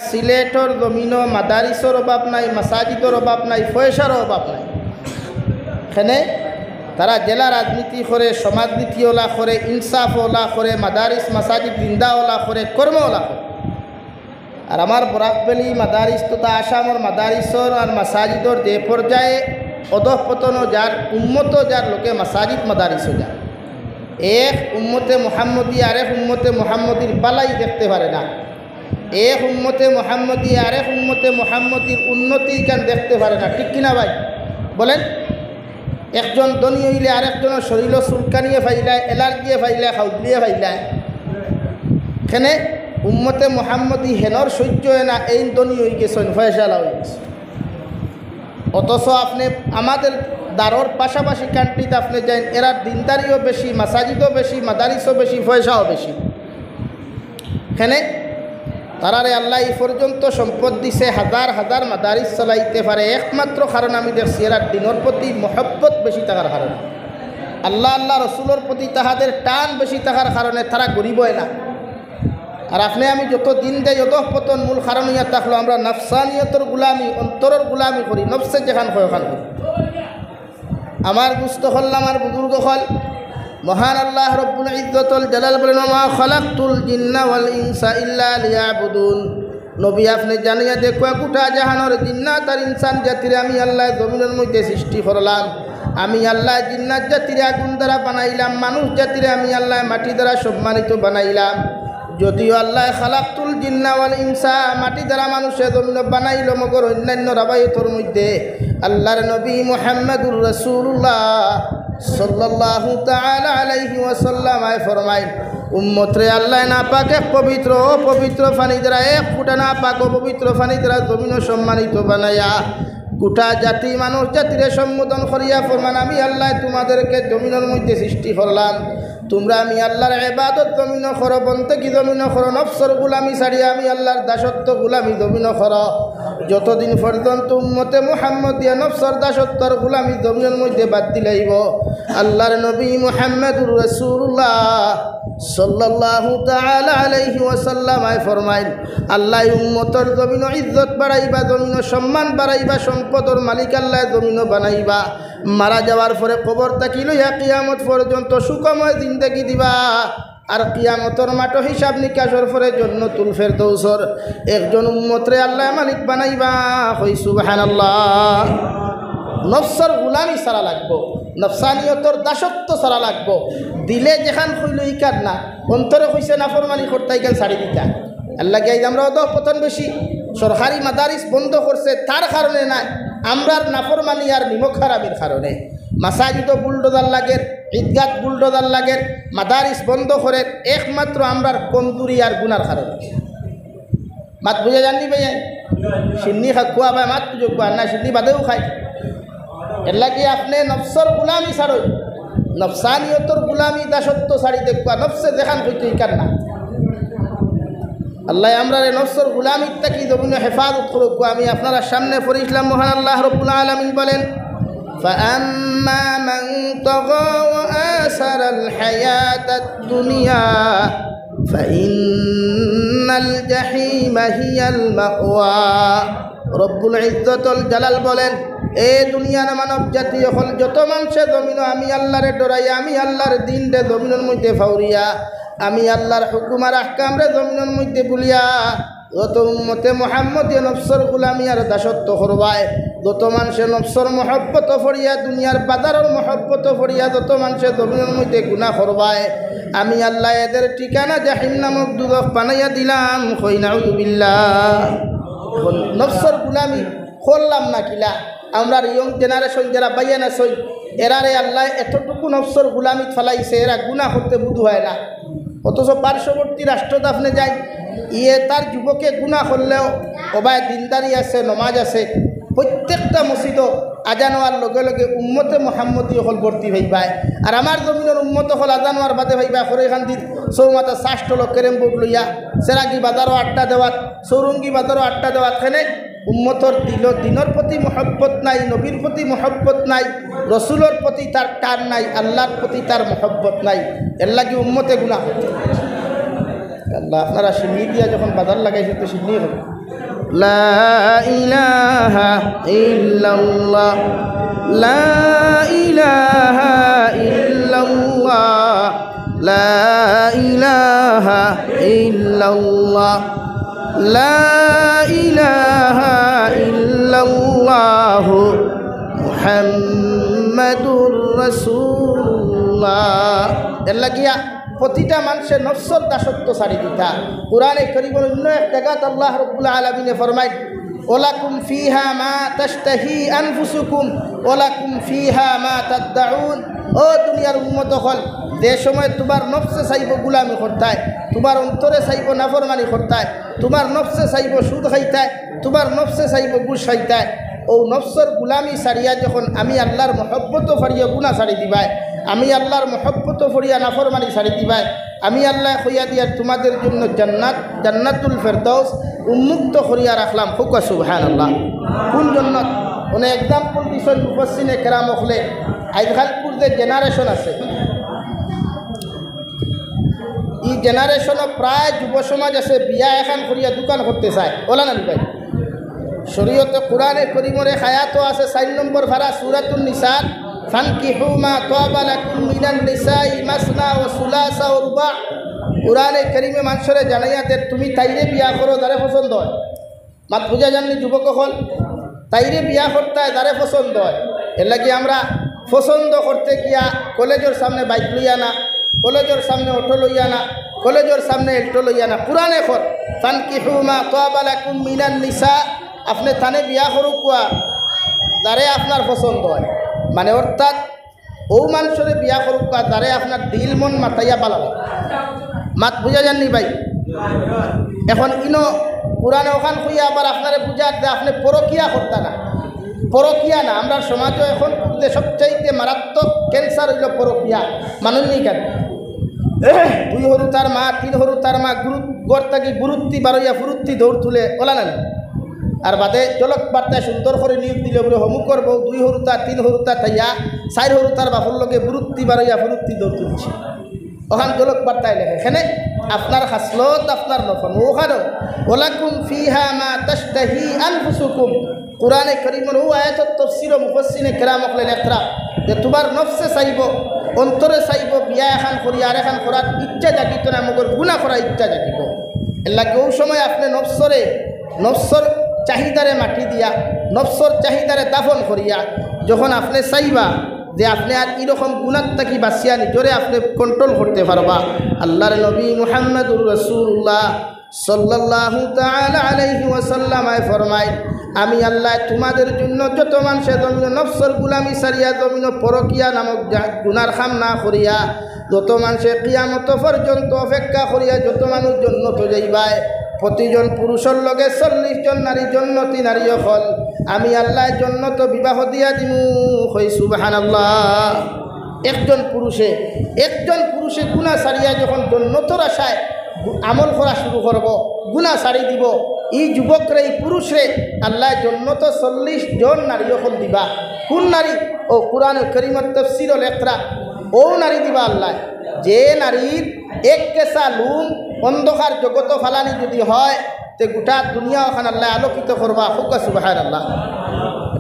সিলেটর জমিনও মাদারিসর অভাব নাই, মাসাজিদর অভাব নাই, পয়সারও অভাব নাই। এখানে তারা জেলা রাজনীতি করে, সমাজনীতি ওলা করে, ইনসাফ ওলা করে, মাদারিস মাসাজিদ জিন্দা ওলা করে, কর্ম ওলা করে। আর আমার বরাকবেলি মাদারিস তথা আসামর মাদারিসর আর মাসাজিদর যে পর্যায়ে অধঃপতন যার উম্মত যার লোকে মাসাজিদ মাদারিসও যার এক উম্মতে মোহাম্মদী আরেক উম্মতে মোহাম্মদীর বালাই দেখতে পারে না। এক উম্মতে মোহাম্মদী আরেক উম্মতে মোহাম্মদীর উন্নতি কেন দেখতে পারে না, ঠিক কিনা ভাই বলেন? একজন ধনী হইলে আরেকজনের শরীর চুলকানিয়ে ফাইলায়, এলার্জিয়ে ফাইলায়, খাউদলিয়ে ফাইলায়। এখানে উম্মতে মোহাম্মদী হেনর সহ্য হয় না, এই ধনী হয়ে গেছেন, ফয়সালা হয়ে গেছে। অথচ আপনি আমাদের দারোর পাশাপাশি কান্ট্রিতে আপনি যান, এরা দিনদারিও বেশি, মাসাজিদও বেশি, মাদারিসও বেশি, পয়সাও বেশি। এখানে তারারে আল্লাহ এই পর্যন্ত সম্পদ দিছে, হাজার হাজার মাদারিস চালাইতে পারে, একমাত্র কারণ আমি দেখছি এরা দিনের প্রতি মহব্বত বেশি থাকার কারণে, আল্লাহ আল্লাহ রসুলের প্রতি তাহাদের টান বেশি থাকার কারণে তারা গরিব হয় না। আর আপনি আমি যত দিন দেয় যত পতন মূল কারণ ইয়া থাকলো আমরা নফসানিয়তর গুলামি, অন্তরের গুলামি করি, নফসে যেখান হয় ওখান করি। আমার দুস্থ হল, আমার বুজুর্গ হল, মহান আল্লাহ রব্বুল ইজ্জতুল জালাল বলেন, মা খালাকতুল জিন্না ওয়াল ইনসা ইল্লা লিয়াবুদুন। নবী আপনি জানিয়া দেখো, গোটা জাহানের জিন্নাত আর ইনসান জাতিরে আমি আল্লাহ জমিনের মধ্যে সৃষ্টি করলাম। আমি আল্লাহ জিন্নাত জাতিরে আগুন দ্বারা বানাইলাম, মানুষ জাতিরে আমি আল্লাহ মাটি দ্বারা সম্মানিত বানাইলাম। যদিও আল্লাহ খালাকতুল জিন্না ওয়াল ইনসা মাটি দ্বারা মানুষের জমিন বানাইল, মগর অন্যান্য রাবায়তর মধ্যে আল্লাহর নবী মুহাম্মদুর রাসূলুল্লাহ সাল্লাল্লাহু তাআলা আলাইহি ওয়াসাল্লাম ফরমাইন, উম্মতরে আল্লাহ না পাক এক পবিত্র পবিত্র পানি দ্বারা, এক ফুটা না পাক পবিত্র পানি দ্বারা জমিন সম্মানিত বানায়া গোটা জাতি মানুষ জাতিরে সম্বোধন করিয়া ফরমান, আমি আল্লাহ তোমাদেরকে জমিনের মধ্যে সৃষ্টি করলাম, তোমরা আমি আল্লাহর ইবাদত জমিন করো, বন্দেগী জমিন করো, নফসর গুলামি ছাড়িয়া আমি আল্লাহর দাসত্ব গুলামি জমিন করো। যতদিন পর্যন্ত উম্মতে মুহাম্মদিয়া নফসর দাসত্বর গুলামি জমিনের মধ্যে বাদ দিলাইব, আল্লাহর নবী মুহাম্মদুর রাসূলুল্লাহ সাল্লাল্লাহু তাআলা আলাইহি ওয়াসাল্লাম ফরমাইন, আল্লাহ উম্মতর জমিন ইজ্জত বাড়াইবা, জমিন সম্মান বাড়াইবা, সম্পদর মালিক আল্লাহ জমিন বানাইবা। মারা যাওয়ার পরে কবর থাকি লইয়া কিয়ামত পর্যন্ত সুখময় জিন্দেগি দিবা। আর কিয়ামতর মাঠ হিসাব নিকাশের পরে জান্নাতুল ফেরদৌসর একজন উম্মতরে আল্লাহ মালিক বানাইবা। কই সুবহানাল্লাহ। নফসর গুলামি সারা লাগবো, নফসানিয়তর দাসত্ব সারা লাগবো। দিলে যেখান হইল ইকার না, অন্তরে হইছে নাফরমানি করতাই গেল ছাড়ি দিতা। আল্লাহ গাই আমরা অধঃপতন বেশি, সরকারি মাদারিস বন্ধ করছে তার কারণে নাই, আমরার নাফরমানি আর নিমক হারামির কারণে। মাসাজিদও বুলডোজার লাগের, ঈদগাহ বুলডোজার লাগের, মাদারিস বন্ধ করে একমাত্র আমরার কমজুরি আর গুনার কারণে। মাত বুঝে জাননি ভাই, সিন্নি খোয়া ভাই মাত বুঝে খোয়া না, সিন্নি বাদেও খায়। এর লাগে আপনি নফসর গুলামি ছাড়ো, নফসানিয়তর গুলামি দাসত্ব ছাড়ি দেখবা, নফসে দেখান হইতে ইকার না। আল্লাহ আমরা নফসর গুলামির থাকি জমিনে হেফাজত করুক। আমি আপনারা সামনে পড়িলাম, মহান আল্লাহ রব্বুল আলামিন বলেন, فَأَمَّا مَنْ طَغَى وَآثَرَ الْحَيَاةَ الدُّنْيَا فَإِنَّ الْجَحِيمَ هِيَ الْمَأْوَى। রব্বুল ইজ্জতুল জালাল বলেন, এ দুনিয়ার মানব জাতি হল যত মানুষে জমিন আমি আল্লাহরে ডরাইয়া, আমি আল্লাহর দিন রে জমিনের মধ্যে ফাউরিয়া, আমি আল্লাহর হুকুম আর আহকাম রে জমিনের মধ্যে বলিয়া যত উম্মতে মুহাম্মদী নফসর গুলামি আর দাসত্ব করবায়, যত মানুষের নফসর মহব্বত ফরিয়া, দুনিয়ার বাজারের মহব্বত ফরিয়া যত মানুষের জমিনের মধ্যে গুনাহ করবায়, আমি আল্লাহ এদের ঠিকানা জাহিম নামক দুজখ বানাইয়া দিলাম। কই নাউযুবিল্লাহ। নফসর গুলামি করলাম না কিলা আমরা ইয়ং জেনারেশন যারা বাইয়ান আছে এরারে আল্লাহ এতটুকু নফসর গুলামিত ফেলাইছে, এরা গুনাহ করতে বুধ হয় না। অথচ পার্শ্ববর্তী রাষ্ট্রতে আপনি যাই, ইয়ে তার যুবকে গুনাহ করলেও ওবায় দিনদারি আছে, নমাজ আছে, প্রত্যেকটা মসজিদ আজান হওয়ার লগে লগে উম্মতে মুহাম্মদী হল ভর্তি হইবায়। আর আমার জমিনের উম্মত হল আজান হওয়ার বাদে হইবা খরেখান্দির চৌমাতা চাষ্ট লোক কেরেম বোর্ড লইয়া, সেরাগি বাজারও আড্ডা দেওয়াত, সৌরঙ্গি বাজারও আড্ডা দেওয়াত। খেনে উম্মতর দিনের প্রতি মহব্বত নাই, নবীর প্রতি মহব্বত নাই, রসুলের প্রতি তার টান নাই, আল্লাহর প্রতি তার মহব্বত নাই। এর লাগি উম্মতে গুনাহ। আল্লাহ আপনারা সিন্নি দিয়া যখন বাজার লাগাইছে তো সিন্নি হবে। লা ইলাহা ইল্লাল্লাহ লা ইলাহা ইল্লাল্লাহ লা ইলাহা ইল্লাল্লাহ লা ইলাহা ইল্লাল্লাহ মুহাম্মাদুর রাসূলুল্লাহ। এর লাগিয়া প্রতিটা মানুষের নফসর দাসত্ব ছাড়ি দিতা। কুরআনে কারীমের অন্য এক জায়গাত আল্লাহ রাব্বুল আলামিনে ফরমায় ওয়ালাকুম ফিহা মা তাশতাহি আনফুসুকুম ওয়ালাকুম ফিহা মা তাদউন। ও দুনিয়ার উম্মত হল, যে সময় তোমার নফসে চাইব গুলামি করতায়, তোমার অন্তরে চাইব নাফরমানি করতায়, তোমার নফসে চাইব সুদ খাইতায়, তোমার নফসে চাইব ঘুষ খাইতায়, ও নফসর গুলামি ছাড়িয়া যখন আমি আল্লাহর মহব্বত ফরিয়া গুনাহ ছাড়ি দিবাই, আমি আল্লাহর মহব্বত ফরিয়া নাফরমানি ছাড়ি দিবাই, আমি আল্লাহ কইয়া দিয়ার তোমাদের জন্য জান্নাত জান্নাতুল ফেরদৌস উন্মুক্ত করিয়া রাখলাম। হুক সুবহানাল্লাহ। কোন জান্নাত? অনেক এক্সাম্পল দিছেন মুফাসসিরে কেরাম হলে। আজকালপুর যে জেনারেশন আছে, এই জেনারেশনে প্রায় যুব সমাজ আছে বিয়া এখন করিয়া দোকান করতে চায়। ওলা না ভাই, শরীয়তে কুরআনে কারীমের আয়াত আছে 4 নম্বর পারা সূরাতুন নিসা, ফানকিহু মা তাবা লাকুম মিনান নিসাই মাসনা ওয়া সুলাসা ওয়া রুবা। কুরআনে কারীমে মানুষরে জানাইয়া দে তুমি তাইরে বিয়া করো যারে পছন্দ হয়। মাত বুঝা জাননি যুবক হল, তাইরে বিয়া করতে হয় যারে পছন্দ হয়। এর লাগি আমরা পছন্দ করতে গিয়া কলেজের সামনে বাইক লইয়া না, কলেজের সামনে অটো লইয়া না, কলেজের সামনে এল্টো লইয়া না। কুরআনে কর ফানকিহু মা তাবা লাকুম মিনান নিসা, আপনি থানে বিয়া করুক কোয়া যারে আপনার পছন্দ হয়, মানে অর্থাৎ ও মানুষরে বিয়া করুক কোয়া যারে আপনার দিল মন মাতাইয়া পালাবে। মাত বুঝা জাননি ভাই? এখন ইনো কুরআনে ওখান খুইয়া আবার আপনারে বুঝার যে আপনি পরকিয়া করতা না, পরকিয়া না। আমরা সমাজে এখন যে সবচাইতে মারাত্মক ক্যান্সার হইল পরকিয়া। মানুষ নেই কেন 2 হরু তার মা 3 হরু তার মা গড় থাকি গুরুত্তি বারইয়া ফুরুত্তি দৌড় তুলে ওলা না। আর বাদে চলক বার্তায় সুন্দর করে নিয়োগ দিলে বলে হমুক করবো 2 হরু তার 3 হরু তার তাইয়া 4 হরু তার বাপুর লগে গুরুত্তি বারইয়া ফুরুত্তি দৌড় তুলছি। ওখান জলক বার্তায় লেখে এখানে আপনার হাসলত আপনার নফন ওখানেও ওলাকুম ফিহা মা তাশতাহি আনফুসুকুম। কুরআনে কারীমের ও আয়াতের তাফসীর ও মুফাসসিরে কেরাম হলে লেখরা যে তোমার নফসে চাইব, অন্তরে চাইব বিয়া এখন করি আর এখন করার ইচ্ছা জাগিত না, মগর গুনাহ করার ইচ্ছা জাগিব। এর লাগে ওই সময় আপনি নফসর চাহিদারে মাটি দিয়া, নফসর চাহিদারে দাফন করিয়া যখন আপনি চাইবা যে আপনি আর এরকম গুনাহ থাকি বাঁচিয়া নিজরে আপনি কন্ট্রোল করতে পারবা, আল্লাহর নবী মুহাম্মদুর রাসূলুল্লাহ সাল্লাল্লাহু তাআলা আলাইহি ওয়াসাল্লাম ফরমায় আমি আল্লাহ তোমাদের জন্য যত মানুষের জমিন নফসর গুলামি সারিয়া জমিন পরকিয়া নামক গুনার খাম না করিয়া যত মানুষের কিয়ামত পর্যন্ত অপেক্ষা করিয়া যত মানুষ জন্নত যাইবায়, প্রতিজন পুরুষের লগে 40 জন নারী জন্নতি নারী হল আমি আল্লাহ জন্নত বিবাহ দিয়া দিমু। হই সুবহানাল্লাহ। একজন পুরুষে গুনাহ সারিয়া যখন জন্নতর আশায় আমল করা শুরু করব, গুনাহ সারি দিব, এই যুবকরে এই পুরুষরে আল্লাহ জন্নত 40 জন নারী হল দিবা। কোন নারী? ও কুরআনে কারীমের তাফসীর লেখরা ও নারী দিবা আল্লাহ যে নারীর এক কেসা লুম অন্ধকার জগত ফালানি যদি হয় তে গোটা দুনিয়া ওখান আল্লাহ আলোকিত করবা। হুক সুবহানাল্লাহ।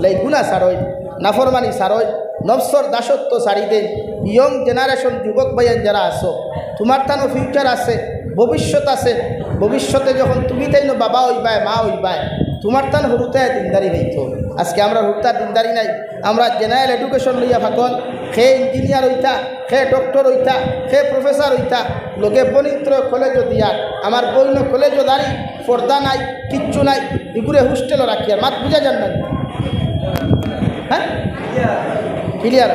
এই গুনাহ সারই, নাফরমানি সারই, নফসর দাসত্ব সারি দেন। ইয়ং জেনারেশন যুবক ভাইয়ান যারা আছো, তোমার তানো ফিউচার আছে, ভবিষ্যৎ আছে। ভবিষ্যতে যখন তুমি তাই বাবা হইবাই মা হইবাই, তোমার তান হুরুতায় দিনদারি হইতো। আজকে আমরা হুরুতার দিনদারি নাই। আমরা জেনারেল এডুকেশন লইয়া থাকল, সে ইঞ্জিনিয়ার হইতা, সে ডক্টর হইতা, সে প্রফেসর হইতা, লোকে বনিত্র কলেজও দিয়ার আমার বইন কলেজও দাঁড়ি, পর্দা নাই, কিচ্ছু নাই, এগুলো হোস্টেলও রাখি। আর মাত বুঝা যান না? হ্যাঁ ক্লিয়ার?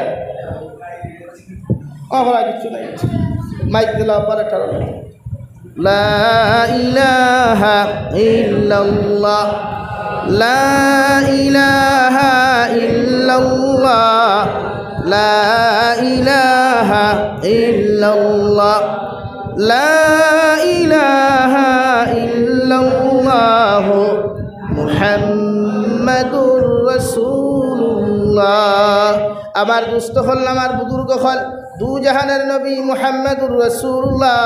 কিচ্ছু নাই, মাইক দিলা পরে লা ইলাহা ইল্লাল্লাহ লা ইলাহা ইল্লাল্লাহ লা ইলাহা ইল্লাল্লাহ লা ইলাহা ইল্লাল্লাহ মুহাম্মাদুর রাসূলুল্লাহ। আমার দুস্থ হল, আমার বুজুর্গ হল, দু জাহানের নবী মুহাম্মদুর রাসূলুল্লাহ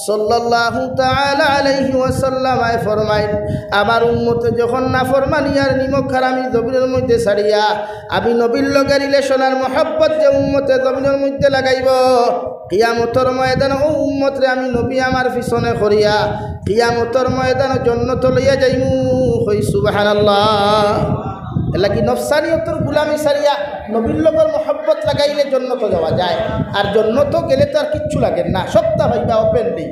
সাল্লাল্লাহু তাআলা আলাইহি ওয়াসাল্লাম আয় ফরমাইন, আমার উম্মতে যখন নাফরমানি আর নিমক হারামি জমিনের মধ্যে ছাড়িয়া আমি নবীর লগে রিলেশন আর মহব্বত যে উম্মতে জমিনের মধ্যে লাগাইব, কিয়ামতের ময়দানে ও উম্মতরে আমি নবী আমার পিছনে করিয়া কিয়ামতের ময়দানে জান্নাত লইয়া যাইমু। হই সুবহানাল্লাহ। এলা কি নফসানিয়তর গুলামি সারিয়া নবীর লগর মহব্বত লাগাইলে জন্নত যাওয়া যায়। আর জন্নত গেলে তো আর কিচ্ছু লাগে না, সপ্তাহ ভাইবা ওপেনলি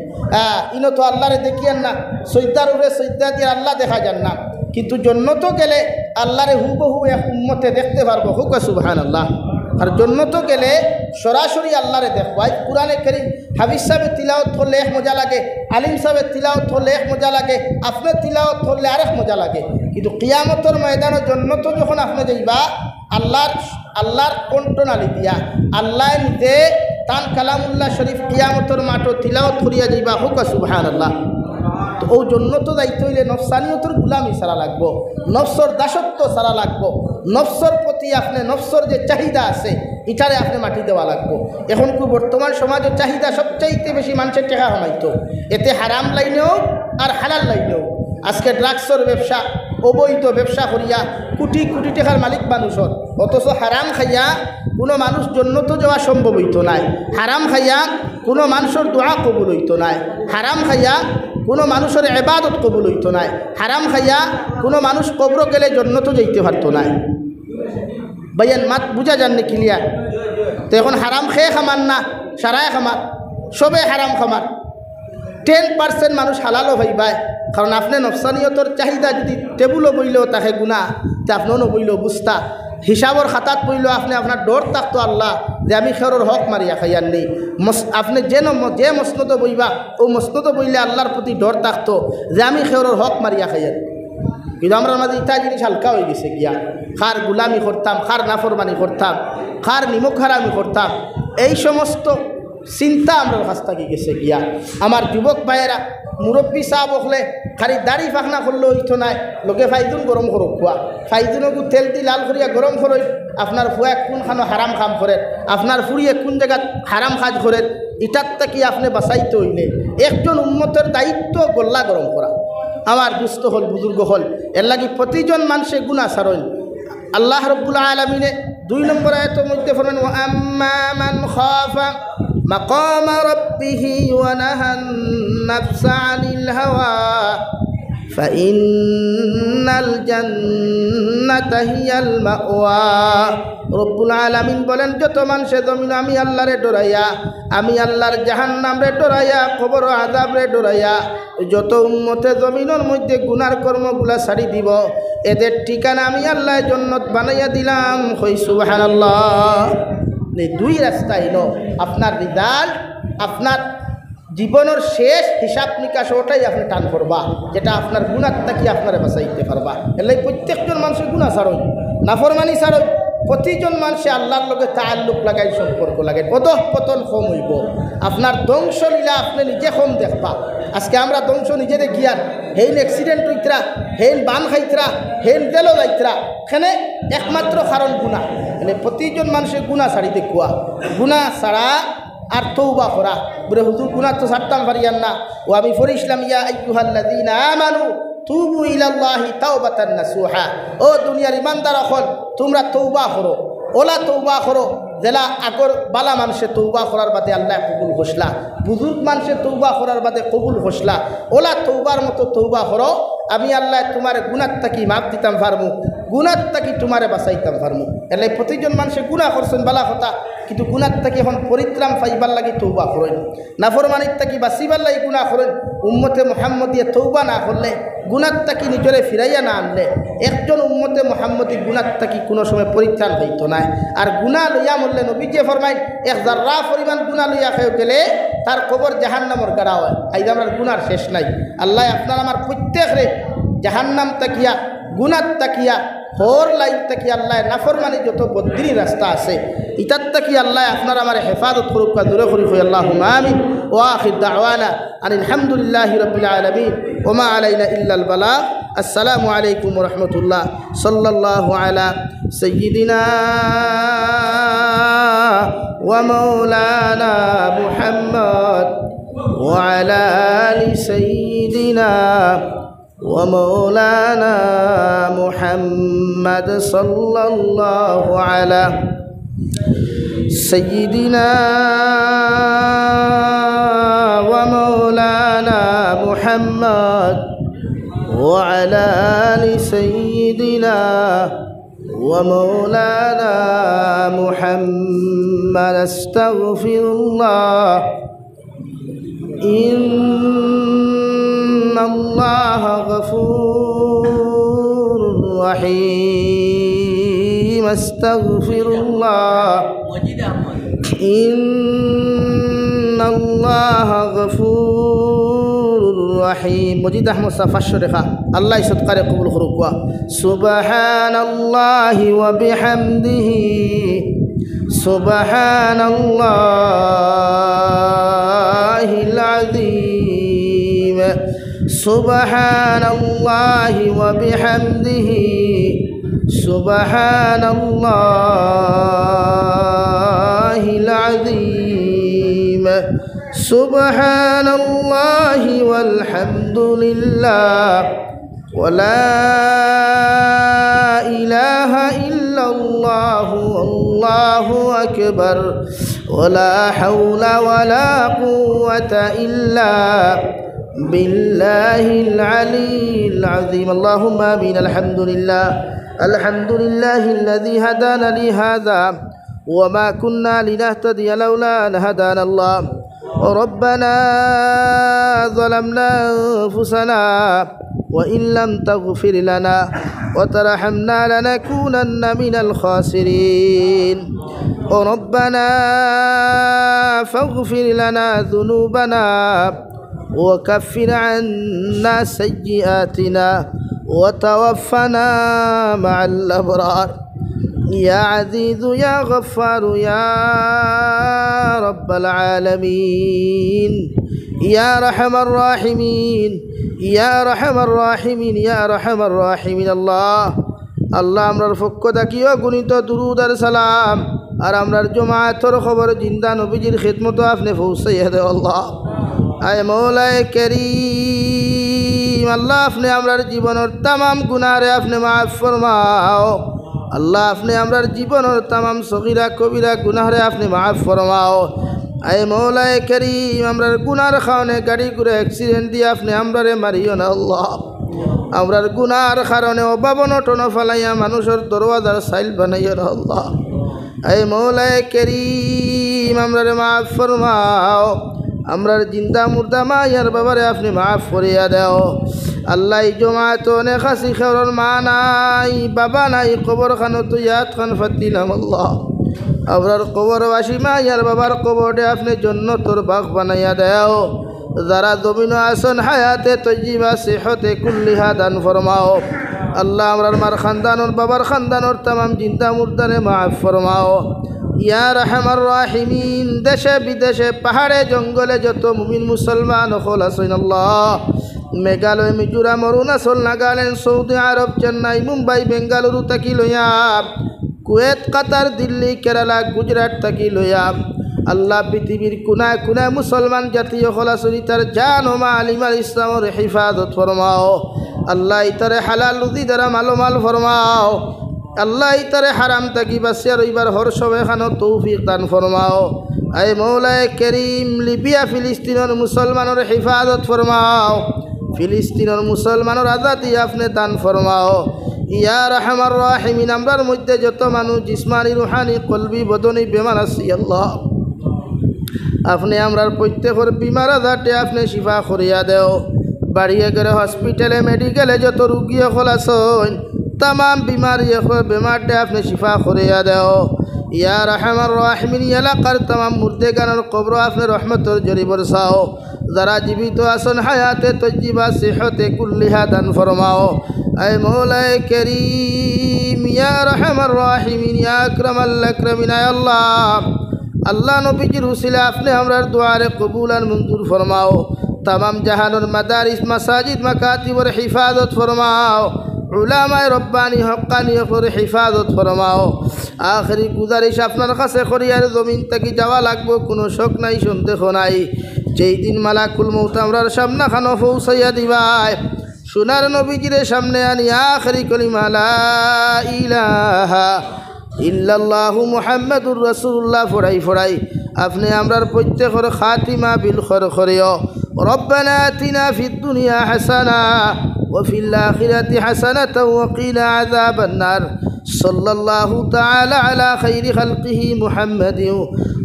ইনো তো আল্লাহরে দেখিয়েন না, সৈদার উরে সৈদা দিয়ে আল্লাহ দেখা যান না, কিন্তু জন্নত গেলে আল্লাহরে হুবহু এক উম্মতে দেখতে পারবো। হুক সুবহানাল্লাহ। আর জন্নত গেলে সরাসরি আল্লাহরে দেখবাই। কুরআনে কারীম হাফিজ সাহেবের তিলাওয়াত করলে এক মজা লাগে, আলিম সাহেবের তিলাওয়াত করলে এক মজা লাগে, আপনার তিলাওয়াত করলে আরেক মজা লাগে। কিন্তু কিয়ামতের ময়দানে জন্নত যখন আপনি যাইবা আল্লাহর কণ্ঠনালী দিয়া আল্লাহ নিজে তান কালামুল্লাহ শরীফ কিয়ামতের মাঠও তিলাওয়াত করিয়া যাইবা। হুক সুবহানাল্লাহ। তো ও জন্নত যাইতে হইলে নফসানিয়তর গুলামি সারা লাগবো, নফসর দাসত্ব সারা লাগবো, নফসর প্রতি আপনি নফসর যে চাহিদা আছে এটারে আপনি মাটি দেওয়া লাগবো। এখন কি বর্তমান সমাজের চাহিদা সবচাইতে বেশি মানুষের টেকা হমাইতো, এতে হারাম লাইনেও আর হালাল লাইনেও। আজকে ড্রাগসর ব্যবসা, অবৈধ ব্যবসা করিয়া কোটি কোটি টাকার মালিক মানুষের, অথচ হারাম খাইয়া কোনো মানুষ জন্নত যাওয়া সম্ভব হইতো নাই। হারাম খাইয়া কোনো মানুষের দোয়া কবুল হইতো নাই। হারাম খাইয়া কোনো মানুষের ইবাদত কবুল হইতো নাই। হারাম খাইয়া কোনো মানুষ কবর গেলে জন্নত যাইতে পারতো নাই। ভাইয়ান মাত বুঝা যাননি ক্লিয়ার? তো এখন হারাম খেয়ে খামান না, সারায় খামার, সবে হারাম খামার। 10% মানুষ হালালও ভাইবায়, কারণ আপনি নফসানিয়তর চাহিদা যদি টেবুলও বইলেও তাকে গুণা, তে আপনিও নবইলেও বুঝতা, হিসাবর খাতাত বইলেও আপনি আপনার ডর থাকতো আল্লাহ যে আমি খেরোর হক মারিয়া খাইয়ার নেই। আপনি যে মসনদে বইবা ও মসনদে বইলে আল্লাহর প্রতি ডর থাকতো যে আমি খেরোর হক মারিয়া খাইয়ার। কিন্তু আমরা মাঝে ইটা জিনিস হালকা হয়ে গেছে গিয়া, খার গুলামি করতাম, খার নাফরমানি করতাম, খার নিমক হারামি করতাম, এই সমস্ত চিন্তা আমরা কাছ থেকে গেছে গিয়া। আমার যুবক ভাইয়েরা মুরব্বী সাহেব হলে খালি দাড়ি ফাঁকনা করলে হইতো নাই, লোকে ফাইজুন গরম করো খোয়া, ফাইজুনকু তেল দি লাল করিয়া গরম করই। আপনার ফুয়া কোনখানো হারাম কাম করেন, আপনার ফুরিয়ে কোন জায়গাত হারাম কাজ করেন, ইটার থেকে আপনি বাঁচাইতে হইলে একজন উম্মতের দায়িত্ব গোল্লা গরম করা। আমার দুস্থ হল বুজুর্গ হল এর লাগি প্রতিজন মানুষে গুনাহ সারইন। আল্লাহ রাব্বুল আলামিনে 2 নম্বর আয়াতের মধ্যে ফরমান, ওয়া আম্মা মান খাফা মাকামা রাব্বিহি ওয়া নাহান নাফসা আনিল হাওয়া ফাইন্নাল জান্নাতা হিয়াল মাওয়া। রব্বুল আলামিন বলেন, যত মানুষে জমিন আমি আল্লাহরে ডরাইয়া, আমি আল্লাহর জাহান্নামরে ডরাইয়া, কবর আযাবরে ডরাইয়া যত উম্মতে জমিনের মধ্যে গুনার কর্মগুলা ছাড়ি দিব, এদের ঠিকানা আমি আল্লাহ জান্নাত বানাইয়া দিলাম। কই সুবহানাল্লাহ। এই 2 রাস্তা হলো আপনার রিজাল্ট, আপনার জীবনের শেষ হিসাব নিকাশ ওটাই আপনি টান করবা, যেটা আপনার গুনার থাকি আপনারা বাঁচাইতে পারবা। এলাই প্রত্যেকজন মানুষের গুনাহ ছাড়ই, নাফরমানি ছাড়ই, প্রতিজন মানুষে আল্লাহর লগে তাআল্লুক লাগাই, সম্পর্ক লাগাই, পতন কম হইব। আপনার ধ্বংস লীলা আপনি নিজে কম দেখবা। আজকে আমরা ধ্বংস নিজে দেখিয়ার, হেইন অ্যাক্সিডেন্ট হইতরা, হেইন বান খাইতরা, হেইন তেলও যাইতরা, এখানে একমাত্র কারণ গুনাহ। মানে প্রতিজন মানুষের গুনাহ ছাড়ি দেখুয়া, গুনাহ ছাড়া আর তৌবা করা। বলে হুজুর গুনাহ তো ছাড়তাম পারিয়ান না, ও আমি পড়িছিলাম, ইয়া আইয়ুহাল্লাযীনা আমানু তুবু ইলাল্লাহি তাওবাতান নাসুহা। ও দুনিয়ার ইমানদার হল, তোমরা তৌবা করো, ওলা তৌবা করো জেলা আগর বালা মানুষে তৌবা করার বাদে আল্লাহ কবুল ঘোষলা, বুজুর্গ মানুষে তৌবা করার বাদে কবুল ঘোষলা। ওলা তৌবার মতো তৌবা করো, আমি আল্লাহ তোমার গুনার থাকি মাপ দিতাম পারমু, গুনার থাকি তোমারে বাঁচাইতাম পারমু। এলাই প্রতিজন মানুষে গুনাহ করছেন বালা কথা, কিন্তু গুনার থাকি এখন পরিত্রাণ পাইবার লাগি তৌবা করেন, নাফরমানির থাকি বাঁচিবার লাগি গুনাহ করেন। উম্মতে মুহাম্মদিয়ে তৌবা না করলে, গুনার থাকি নিজরে ফিরাইয়া না আনলে, একজন উম্মতে মুহাম্মদি গুনার থাকি কোনো সময় পরিত্রাণ হইতো না। আর গুনাহ লইয়া মরলে নবীজি ফরমাইন, এক জাররা পরিমাণ গুনাহ লইয়া খেয়ে গেলে তার কবর জাহান্নামের গাড়া হয়। আইজ আমরা গুনার শেষ নাই। আল্লাহ আপনার আমার প্রত্যেকরে জাহান্নাম তাকিয়া, গুনার তাকিয়া, হর লাইন তাকি আল্লাহ নাফরমানি যত বদ্দিনী রাস্তা আছে ইতার তাকি আল্লাহ আপনার আমার হেফাজত করুক, দূরে করি। আল্লাহুম্মা আমিন। ওয়া আখির দাওয়ানা আনিল হামদুলিল্লাহি রাব্বিল আলামিন ওয়া মা আলাইনা ইল্লাল বালাগ। আসসালামু আলাইকুম ওয়া রাহমাতুল্লাহ। সাল্লাল্লাহু আলা সাইয়্যিদিনা ওয়া মাওলানা মুহাম্মদ ওয়া আলা আলি সাইয়্যিদিনা ওয়া মাওলানা মুহাম্মদ সাল্লাল্লাহু আলা সাইয়্যিদিনা ওয়া মাওলানা মুহাম্মদ ওয়া আলা আলি সাইয়্যিদিনা ওয়া মাওলানা মুহাম্মদ। আস্তাগফিরুল্লাহ। ইন্নাল্লাহা গফুরুর রহিম। আস্তাগফিরুল্লাহ। ইন্নাল্লাহা গফুরুর রহিম। মজিদ আহমদ সাহ 500 টাকা। আল্লাহ সৎকারে কবুল করুক। সুবহানাল্লাহি ওয়া বিহামদিহি সুবহানাল্লাহিল আযীম। সুবহানাল্লাহি ওয়া বিহামদিহি সুবহানাল্লাহিল আযীম। সুবহানাল্লাহি ওয়াল হামদুলিল্লাহ ওয়া লা ইলাহা ইল্লাল্লাহু আল্লাহু আকবার ওয়া লা হাওলা ওয়া লা কুওয়াতা ইল্লা বিল্লাহিল আলিয়্যিল আযীম। আল্লাহুম্মা আমিন। আলহামদুলিল্লাহ আলহামদুলিল্লাহিল্লাযী হাদানা লিহাযা ওয়া মা কুন্না লিনাহতাদিয়া লাউলা আন হাদানাল্লাহ। ربنا ظلمنا أنفسنا وإن لم تغفر لنا وترحمنا لنكونن من الخاسرين. ربنا فاغفر لنا ذنوبنا وكفر عنا سيئاتنا وتوفنا مع الأبرار. يا عزيز يا غفار يا رب العالمين يا رحم الراحمين يا رحم الراحمين يا رحم الراحمين। আল্লাহ আল্লাহ আমরার পক্ষ থাকিও গুণিত দুরুদ আর সালাম আর আমরার জমায়েতের খবর জিন্দা নবীজির খিদমত আপনি পৌঁছাইয়া দেও। আল্লাহ আয় মৌলায়ে করিম, আল্লাহ আপনি আমরার জীবনের तमाम গুনাহরে আপনি মাফ ফরমাও। আল্লাহ আপনি আমরার জীবনের तमाम সগীরা কবিরা গুনাহরে আপনি মাফ ফরমাও। আয় মৌলায়ে করিম, আমরার গুনার কারণে গাড়ি ঘুরে অ্যাক্সিডেন্ট দিয়ে আপনি আমরারে মারিও না। আল্লাহ আমরার গুনার কারণে অভাবন টন ফালাইয়া মানুষের দরওয়াজার সাইল বানাইও না। আল্লাহ আয় মৌলায়ে করিম, আমরারে মাফ ফরমাও। আমরার জিন্দা মুর্দা মায়ার বাবারে আপনি মাফ করিয়া দেও। আল্লাহ জমাত অনেক আসি খেওয়ার মা নাই বাবা নাই, কবর খানো তো ইয়াদ খান ফাতিলাম। আল্লাহ আমরার কবরবাসী মায়ার বাবার কবরে আপনি জন্নতর বাগ বানাইয়া দেও। যারা জমিন আসন হায়াতে তৈজিবা সেহতে কুল্লিহা দান ফরমাও। আল্লাহ আমরার মার খানদানোর বাবার খানদানোর तमाम জিন্দা মুর্দারে মাফ ফরমাও। ইয়া রহমান রাহিমিন, দেশে বিদেশে পাহাড়ে জঙ্গলে যত মুমিন মুসলমান হল আছেন আল্লাহ, মেঘালয় মিজোরাম অরুণাচল নাগাল্যান্ড সৌদি আরব চেন্নাই মুম্বাই বেঙ্গালুরু থাকি লইয়া কুয়েত কাতার দিল্লি কেরালা গুজরাট থাকি লইয়া আল্লাহ পৃথিবীর কোনায় কোনায় মুসলমান জাতীয় হলাসনি তার জান ও মাল ইমান ইসলামের হিফাজত ফরমাও। আল্লাহ ইতারে হালাল রুজি দ্বারা মালোমাল ফরমাও। আল্লাহ ইতারে হারাম থাকি বাঁচিয়া রইবার হর্ষবে খানো তৌফিক দান ফরমাও। আয় মৌলায়ে করিম, লিবিয়া ফিলিস্তিনের মুসলমানের হিফাজত ফরমাও। ফিলিস্তিনের মুসলমানের আজাদি আপনি দান ফরমাও। ইয়া রহমান রাহিমিন, আমরার মধ্যে যত মানুষ জিসমানি রুহানি কলবি বদনী বেমার আছি আল্লাহ আপনি আমরার প্রত্যেকের বিমার আজাদে আপনি শিফা করিয়া দেও। বাড়িয়ে গেলে হসপিটালে মেডিকেলে যত রুগী হল আছেন तमाम बीमारी बेमारटे आपने शिफा करिया देओ। या रहमान राहिमीन, एलाकार तमाम मुर्देगानर कब्र आपने रहमतर जरी बरसाओ। जरा जीवित आसन हयाते तज्जिबा सेहते कुल्लिहा दान फरमाओ। ऐ मौलाए करीम या रहमान राहिमीन या अकरमल अकरमीन, अल्लाह अल्लाह नबीजिर उसिला आपने हमरार दुआरे कबूल और मंजूर फरमाओ। तमाम जहानर मदारिस मसाजिद मकातिबर हिफाजत फरमाओ उलामाए रब्बानी हक्कानी पर हिफाजत फरमाओ आखिरी गुजारिश आपनार काছে करी आर जमीन থেকে যাওয়া লাগবো কোনো শক নাই সন্দেহ নাই যেই দিন মালাকুল মউত আমরার সামনে খানো পৌঁছাইয়া দিবাই সোনার নবীজির সামনে আনি আখরি কলিমা লা ইলাহা ইল্লাল্লাহু মুহাম্মাদুর রাসূলুল্লাহ ফড়াই ফড়াই আপনি আমরার প্রত্যেকের খাতিমা বিল খর করিও রব্বানা আতিনা ফিদ দুনিয়া হাসানা ওয়া ফিল আখিরাতি হাসানাতাও ওয়া কিনা আযাবান নার সাল্লাল্লাহু তাআলা আলা খাইরি খালকিহি মুহাম্মাদিন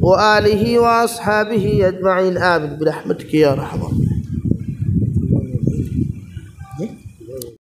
ওয়া আলিহি ওয়া আসহাবিহি আজমাইন আমিন বিরহমাতিকা ইয়া রাহমান।